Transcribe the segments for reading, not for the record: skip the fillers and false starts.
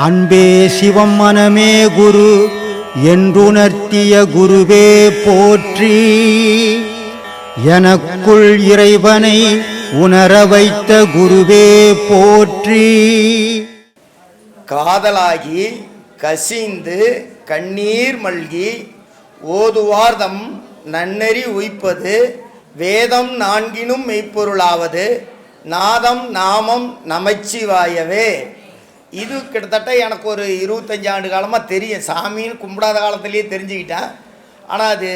அன்பே சிவம் மனமே குரு என்றுணர்த்திய குருவே போற்றி. எனக்குள் இறைவனை உணர வைத்த குருவே போற்றி. காதலாகி கசிந்து கண்ணீர் மல்கி ஓதுவார்தம் நன்னெறி உய்ப்பது வேதம் நான்கினும் மெய்ப்பொருளாவது நாதம் நாமம் நமச்சிவாயவே. இது கிட்டத்தட்ட எனக்கு ஒரு 25 ஆண்டு காலமாக தெரியும். சாமின்னு கும்பிடாத காலத்திலேயே தெரிஞ்சுக்கிட்டேன். ஆனால் அது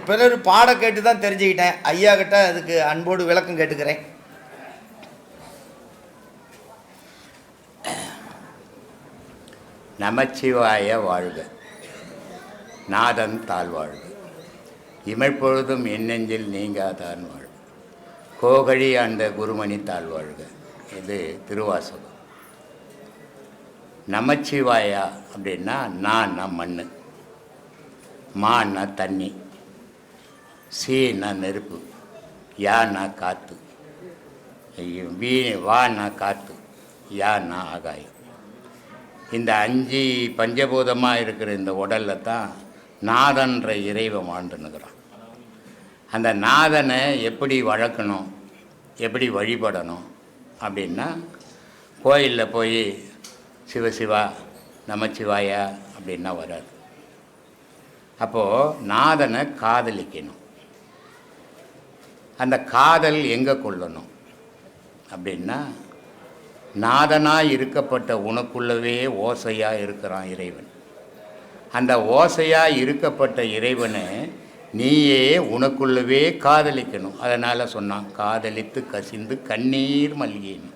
பிறர் பாட கேட்டு தான் தெரிஞ்சுக்கிட்டேன். ஐயா கிட்ட அதுக்கு அன்போடு விளக்கம் கேட்டுக்கிறேன். நமச்சிவாய வாழ்க, நாதன் தாழ்வாழ்க, இமைப்பொழுதும் எண்ணெஞ்சில் நீங்காதான் வாழ்க, கோகழி ஆண்ட குருமணி தாழ்வாழ்க. இது திருவாசகம். நமச்சிவாயா அப்படின்னா நான் மண், மான்னா தண்ணி, சீனா நெருப்பு, யான்னா காற்று, வான்னா காற்று, யான்னா ஆகாயம். இந்த 5 பஞ்சபூதமாக இருக்கிற இந்த உடலில் தான் நாதன்ற இறைவன் வாழ்ந்துன்னுக்கிறான். அந்த நாதனை எப்படி வளர்க்கணும், எப்படி வழிபடணும் அப்படின்னா, கோயிலில் போய் சிவசிவா நமச்சிவாயா அப்படின்னா வராது. அப்போது நாதனை காதலிக்கணும். அந்த காதல் எங்கே கொள்ளணும் அப்படின்னா, நாதனாக இருக்கப்பட்ட உனக்குள்ளவே ஓசையாக இருக்கிறான் இறைவன். அந்த ஓசையாக இருக்கப்பட்ட இறைவனை நீயே உனக்குள்ளவே காதலிக்கணும். அதனால் சொன்னான், காதலித்து கசிந்து கண்ணீர் மல்கினும்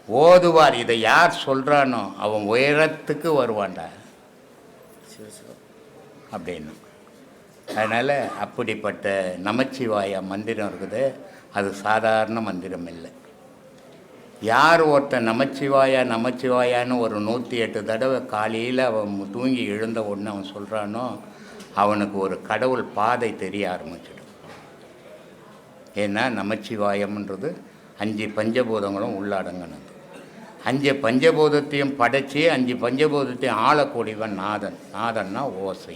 ஓதுவார். இதை யார் சொல்கிறானோ அவன் உயரத்துக்கு வருவான்டா அப்படின்னு. அதனால் அப்படிப்பட்ட நமச்சிவாய மந்திரம் இருக்குது. அது சாதாரண மந்திரம் இல்லை. யார் ஒருத்தன் நமச்சிவாயா நமச்சிவாயான்னு ஒரு 108 தடவை காலையில் அவன் தூங்கி எழுந்த உடனே அவன் சொல்கிறானோ, அவனுக்கு ஒரு கடவுள் பாதை தெரிய ஆரம்பிச்சிடும். ஏன்னா நமச்சிவாயம்ன்றது 5 பஞ்சபூதங்களும் உள்ளடங்கினது. 5 பஞ்சபூதத்தையும் படைச்சி 5 பஞ்சபூதத்தையும் ஆளக்கூடியவன் நாதன். நாதன்னா ஓசை.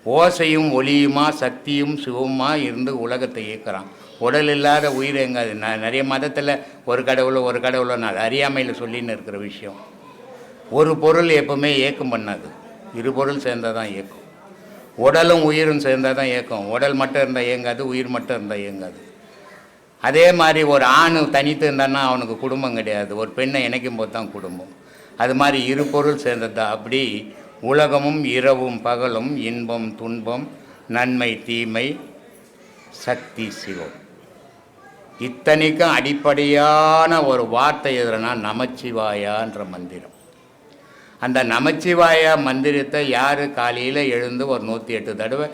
ஓசையும் ஒளியுமா சக்தியும் சிவமா இருந்து உலகத்தை இயக்குறான். உடல் இல்லாத உயிர் எங்காது. நிறைய மதத்தில் ஒரு கடவுளோ நான் அறியாமையில் சொல்லின்னு இருக்கிற விஷயம். ஒரு பொருள் எப்பவுமே ஏக்கம் பண்ணாது, 2 பொருள் சேர்ந்தால் தான் இயக்கும். உடலும் உயிரும் சேர்ந்தால் தான் இயக்கும். உடல் மட்டும் இருந்தால் இயங்காது, உயிர் மட்டும் இருந்தால் இயங்காது. அதே மாதிரி ஒரு ஆண் தனித்து இருந்தான்னா அவனுக்கு குடும்பம் கிடையாது. ஒரு பெண்ணை இணைக்கும் போது தான் குடும்பம். அது மாதிரி 2 பொருள் சேர்ந்தது தான். அப்படி உலகமும் இரவும் பகலும், இன்பம் துன்பம், நன்மை தீமை, சக்தி சிவம், இத்தனைக்கும் அடிப்படையான ஒரு வார்த்தை எதுனா நமச்சிவாயான்ற மந்திரம். அந்த நமச்சிவாயா மந்திரத்தை யார் காலையில் எழுந்து ஒரு 108 தடவை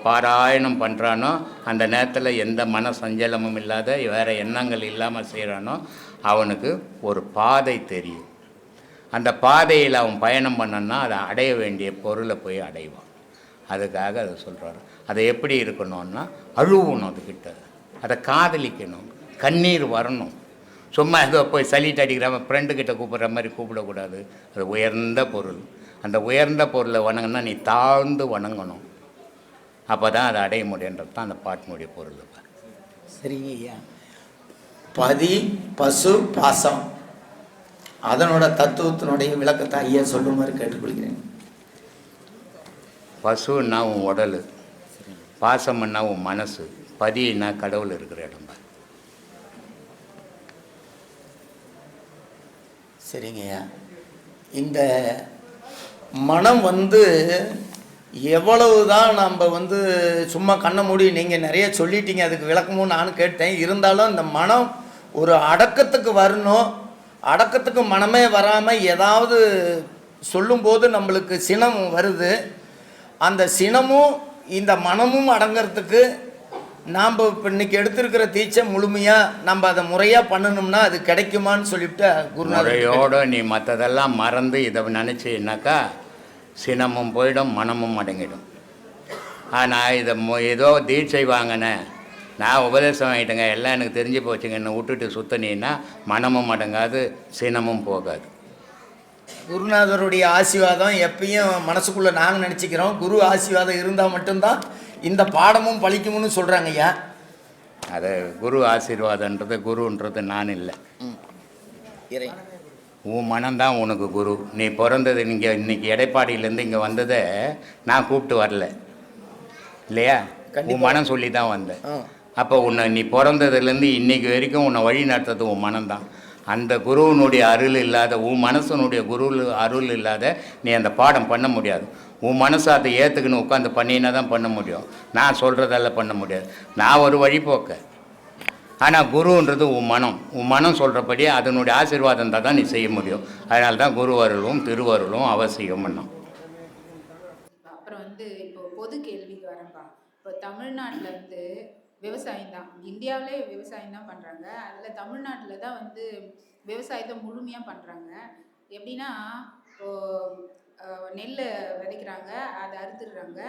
பாராயணம் பண்ணுறானோ, அந்த நேரத்தில் எந்த மன சஞ்சலமும் இல்லாத வேறு எண்ணங்கள் இல்லாமல் செய்கிறானோ அவனுக்கு ஒரு பாதை தெரியும். அந்த பாதையில் அவன் பயணம் பண்ணனா அதை அடைய வேண்டிய பொருளை போய் அடைவான். அதுக்காக அதை சொல்கிறாரு. அதை எப்படி இருக்கணும்னா, அழுவணும், அதுக்கிட்ட அதை காதலிக்கணும், கண்ணீர் வரணும். சும்மா ஏதோ போய் சலிட்டு அடிக்கிற ஃப்ரெண்டுக்கிட்ட கூப்பிட்ற மாதிரி கூப்பிடக்கூடாது. அது உயர்ந்த பொருள். அந்த உயர்ந்த பொருளை வணங்கினா நீ தாழ்ந்து வணங்கணும். அப்போ தான் அதை அடைய முடியுன்றது தான் அந்த பாட்டினுடைய பொருள். சரிங்க ஐயா. பதி பசு பாசம் அதனோட தத்துவத்தினுடைய விளக்கத்தை ஐயா சொல்லுமாறு கேட்டுக்கொள்கிறேன். பசுன்னா உன் உடல், பாசம்னா உன் மனசு, பதினா கடவுள் இருக்கிற இடம். சரிங்கய்யா. இந்த மனம் எவ்வளவு தான் நம்ம சும்மா கண்ணை மூடி நீங்கள் நிறைய சொல்லிட்டீங்க, அதுக்கு விளக்கமும் நானும் கேட்டேன். இருந்தாலும் இந்த மனம் ஒரு அடக்கத்துக்கு வரணும். அடக்கத்துக்கு மனமே வராமல் ஏதாவது சொல்லும்போது நம்மளுக்கு சினம் வருது. அந்த சினமும் இந்த மனமும் அடங்கிறதுக்கு நாம் இப்போ இன்றைக்கி எடுத்திருக்கிற தீட்சை முழுமையாக நம்ம அதை முறையாக பண்ணணும்னா அது கிடைக்குமான்னு சொல்லிவிட்டு குருநாதையோடு நீ மற்றதெல்லாம் மறந்து இதை நினச்சின்னாக்கா சினமும் போயிடும், மனமும் அடங்கிடும். ஆனால் இதை ஏதோ தீட்சை வாங்கினேன், நான் உபதேசம் ஆகிட்டேங்க, எல்லாம் எனக்கு தெரிஞ்சு போச்சுங்க, என்னை விட்டுட்டு சுத்தனீன்னா மனமும் அடங்காது, சினமும் போகாது. குருநாதருடைய ஆசீர்வாதம் எப்பயும் மனசுக்குள்ளே நாங்கள் நினச்சிக்கிறோம். குரு ஆசீர்வாதம் இருந்தால் மட்டும்தான் இந்த பாடமும் பழிக்கும்னு சொல்கிறாங்க ஐயா. அது குரு ஆசீர்வாதன்றது, குருன்றது நான் இல்லை, இறை. உன் மனம்தான் உனக்கு குரு. நீ பிறந்தது நீங்கள் இன்றைக்கி எடைப்பாடியிலேருந்து இங்கே வந்ததை நான் கூப்பிட்டு வரல இல்லையா, உன் மனம் சொல்லி தான் வந்தேன். அப்போ உன்னை நீ பிறந்ததுலேருந்து இன்றைக்கி வரைக்கும் உன்னை வழி நடத்துறது உன் மனம்தான். அந்த குருவினுடைய அருள் இல்லாத, உன் மனசனுடைய குரு அருள் இல்லாத நீ அந்த பாடம் பண்ண முடியாது. உன் மனசை அதை ஏற்றுக்குன்னு உட்காந்து பண்ணினா தான் பண்ண முடியும். நான் சொல்கிறதெல்லாம் பண்ண முடியாது. நான் ஒரு வழிபோக்க. ஆனால் குருன்றது உன் மனம் சொல்கிறபடி அதனுடைய ஆசீர்வாதம் இருந்தால் தான் நீ செய்ய முடியும். அதனால தான் குரு அருளும் திருவருளும் அவசியம் பண்ணோம். அப்புறம் இப்போ பொது கேள்விக்கு வரப்பா. இப்போ தமிழ்நாட்டில் விவசாயம் தான், இந்தியாவிலே விவசாயம் தான் பண்ணுறாங்க. அதில் தமிழ்நாட்டில் தான் விவசாயத்தை முழுமையாக பண்ணுறாங்க. எப்படின்னா நெல்லை விதைக்கிறாங்க, அதை அறுத்துடுறாங்க,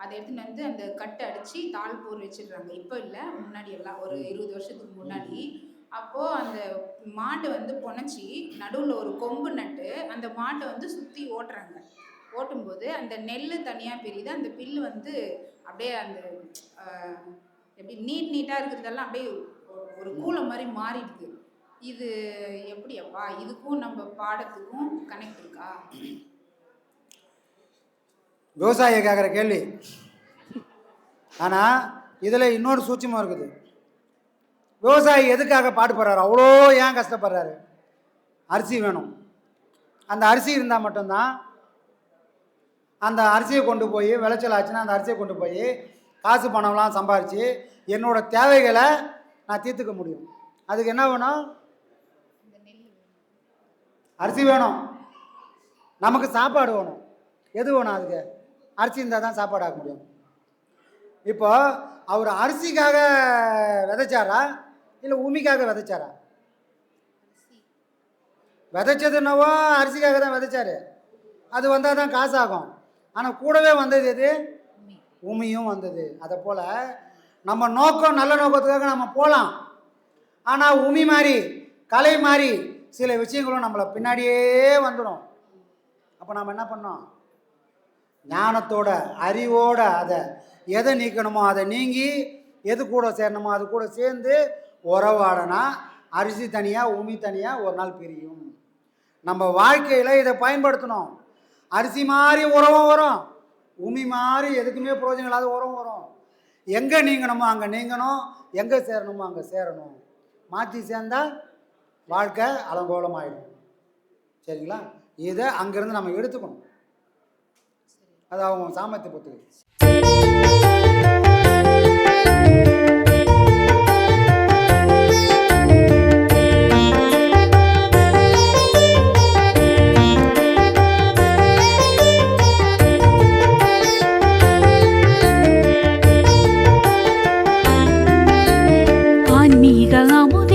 அதை எடுத்துன்னு அந்த கட்டை அடித்து தாள் போர் வச்சிடுறாங்க. இப்போ இல்லை, முன்னாடி எல்லாம் ஒரு 20 வருஷத்துக்கு முன்னாடி. அப்போது அந்த மாட்டை புனைச்சி நடுவில் ஒரு கொம்பு நட்டு அந்த மாட்டை சுற்றி ஓட்டுறாங்க. ஓட்டும்போது அந்த நெல் தனியாக பிரியுது, அந்த பில்லு அப்படியே அந்த எப்படி நீட்டாக இருக்கிறதெல்லாம் அப்படியே ஒரு கூலை மாதிரி மாறிடுது. இது எப்படி அப்பா, இதுக்கும் நம்ம பாடத்துக்கும் கனெக்ட் இருக்கா? விவசாயி கேட்குற கேள்வி. ஆனால் இதில் இன்னொரு சூட்சமாக இருக்குது. விவசாயி எதுக்காக பாடுபடுறாரு, அவ்வளோ ஏன் கஷ்டப்படுறாரு? அரிசி வேணும். அந்த அரிசி இருந்தால் மட்டும்தான் அந்த அரிசியை கொண்டு போய் விளைச்சல் ஆச்சுன்னா அந்த அரிசியை கொண்டு போய் காசு பணம்லாம் சம்பாரித்து என்னோடய தேவைகளை நான் தீர்த்துக்க முடியும். அதுக்கு என்ன வேணும்? அரிசி வேணும். நமக்கு சாப்பாடு வேணும். எது வேணும்? அதுக்கு அரிசி இருந்தால் தான் சாப்பாடு ஆக்க முடியும். இப்போ அவர் அரிசிக்காக விதைச்சாரா இல்லை உமிக்காக விதைச்சாரா? விதைச்சதுன்னவோ அரிசிக்காக தான் விதைச்சாரு. அது வந்தால் தான் காசு ஆகும். ஆனால் கூடவே வந்தது எது? உமியும் வந்தது. அதை போல் நம்ம நோக்கம் நல்ல நோக்கத்துக்காக நம்ம போகலாம். ஆனால் உமி மாதிரி கலை மாதிரி சில விஷயங்களும் நம்மளை பின்னாடியே வந்துடும். அப்போ நம்ம என்ன பண்ணோம்? ஞானத்தோட அறிவோட அதை எதை நீக்கணுமோ அதை நீங்கி எது கூட சேரணுமோ அது கூட சேர்ந்து உறவாடனா அரிசி தனியாக உமி தனியாக ஒரு நாள் பிரியும். நம்ம வாழ்க்கையில் இதை பயன்படுத்தணும். அரிசி மாதிரி உறவும் வரும், உமி மாதிரி எதுக்குமே பிரயோஜனம் இல்லாத உறவும் வரும். எங்கே நீங்கணுமோ அங்கே நீங்கணும், எங்கே சேரணுமோ அங்கே சேரணும். மாற்றி சேர்ந்தால் வாழ்க்கை அலங்கோலமாயிடும். சரிங்களா? இதை அங்கேருந்து நம்ம எடுத்துக்கணும். அது அவங்க சாமர்த்திய பொறுத்து. ஆன்மீக அமுதம்